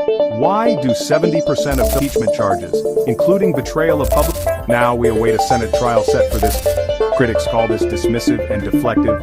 Why do 70% of impeachment charges, including betrayal of public? Now we await a Senate trial set for this. Critics call this dismissive and deflective.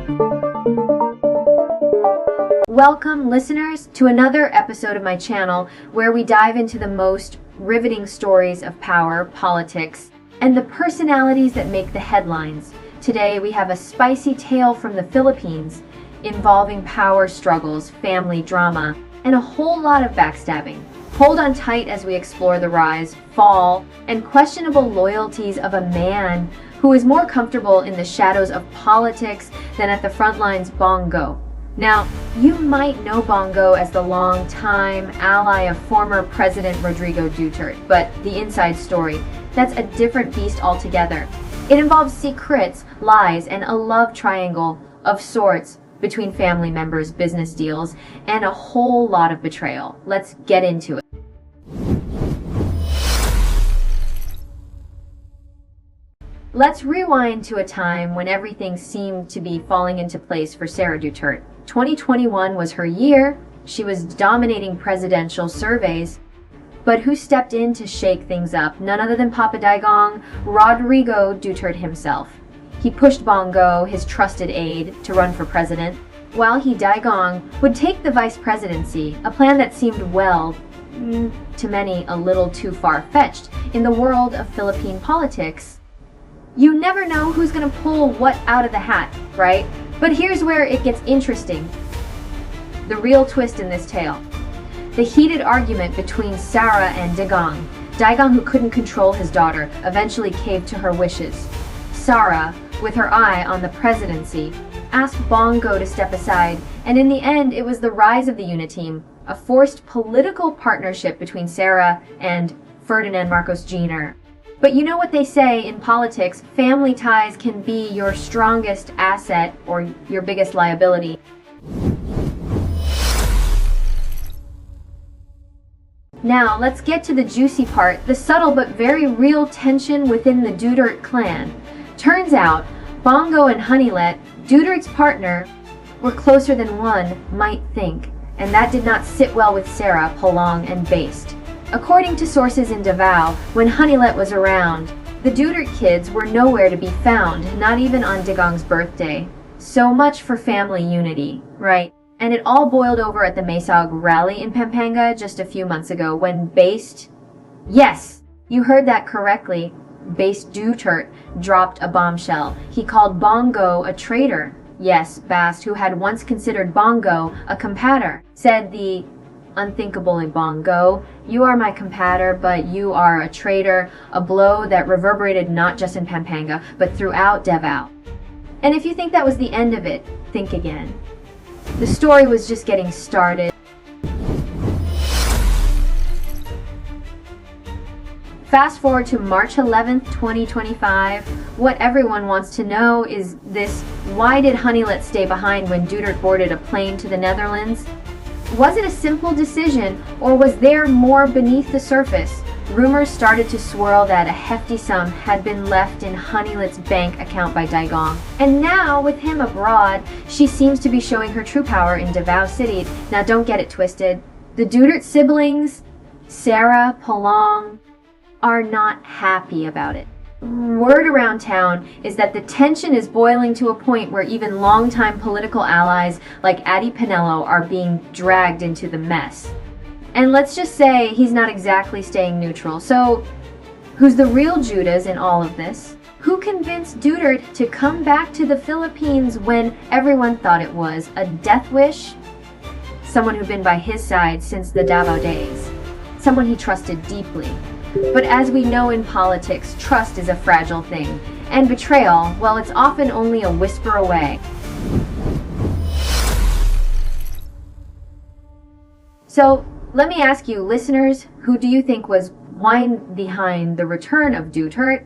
Welcome, listeners, to another episode of my channel where we dive into the most riveting stories of power, politics, and the personalities that make the headlines. Today we have a spicy tale from the Philippines involving power struggles, family drama, and a whole lot of backstabbing. Hold on tight as we explore the rise, fall, and questionable loyalties of a man who is more comfortable in the shadows of politics than at the front lines. Bong Go. Now, you might know Bong Go as the long-time ally of former President Rodrigo Duterte, but the inside story, that's a different beast altogether. It involves secrets, lies, and a love triangle of sorts between family members, business deals, and a whole lot of betrayal. Let's get into it. Let's rewind to a time when everything seemed to be falling into place for Sara Duterte. 2021 was her year. She was dominating presidential surveys. But who stepped in to shake things up? None other than Papa Digong, Rodrigo Duterte himself. He pushed Bong Go, his trusted aide, to run for president, while Digong would take the vice presidency, a plan that seemed, well, to many, a little too far-fetched. In the world of Philippine politics, you never know who's gonna pull what out of the hat, right? But here's where it gets interesting. The real twist in this tale. The heated argument between Sara and Digong. Digong, who couldn't control his daughter, eventually caved to her wishes. Sara, with her eye on the presidency, asked Bong Go to step aside, and in the end it was the rise of the Uniteam, a forced political partnership between Sara and Ferdinand Marcos Jr. But you know what they say in politics, family ties can be your strongest asset or your biggest liability. Now, let's get to the juicy part, the subtle but very real tension within the Duterte clan. Turns out, Bong Go and Honeylet, Duterte's partner, were closer than one might think, and that did not sit well with Sara, Polong and Baste. According to sources in Davao, when Honeylet was around, the Duterte kids were nowhere to be found, not even on Digong's birthday. So much for family unity, right? And it all boiled over at the Maisog rally in Pampanga just a few months ago when Baste, yes, you heard that correctly, Baste Duterte dropped a bombshell. He called Bong Go a traitor. Yes, Baste, who had once considered Bong Go a compatter, said the unthinkable Bong Go, you are my compatter, but you are a traitor, a blow that reverberated not just in Pampanga, but throughout Davao. And if you think that was the end of it, think again. The story was just getting started. Fast forward to March 11th, 2025. What everyone wants to know is this: why did Honeylet stay behind when Duterte boarded a plane to the Netherlands? Was it a simple decision, or was there more beneath the surface? Rumors started to swirl that a hefty sum had been left in Honeylet's bank account by Digong. And now, with him abroad, she seems to be showing her true power in Davao City. Now don't get it twisted. The Duterte siblings, Sara, Polong, are not happy about it. Word around town is that the tension is boiling to a point where even longtime political allies like Adi Pinello are being dragged into the mess. And let's just say he's not exactly staying neutral. So, who's the real Judas in all of this? Who convinced Duterte to come back to the Philippines when everyone thought it was a death wish? Someone who'd been by his side since the Davao days. Someone he trusted deeply. But as we know in politics, trust is a fragile thing. And betrayal, well, it's often only a whisper away. So, let me ask you, listeners, who do you think was behind the return of Duterte?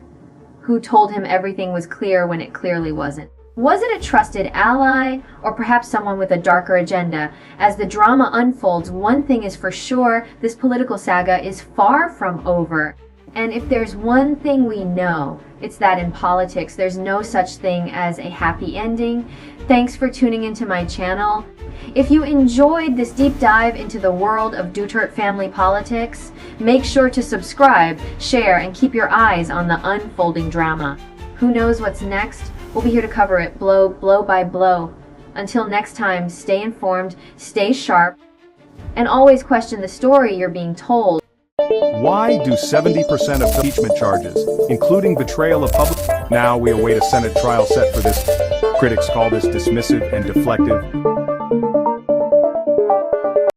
Who told him everything was clear when it clearly wasn't? Was it a trusted ally, or perhaps someone with a darker agenda? As the drama unfolds, one thing is for sure, this political saga is far from over. And if there's one thing we know, it's that in politics, there's no such thing as a happy ending. Thanks for tuning into my channel. If you enjoyed this deep dive into the world of Duterte family politics, make sure to subscribe, share, and keep your eyes on the unfolding drama. Who knows what's next? We'll be here to cover it blow by blow. Until next time, stay informed, stay sharp, and always question the story you're being told. Why do 70% of impeachment charges, including betrayal of public... Now we await a Senate trial set for this. Critics call this dismissive and deflective.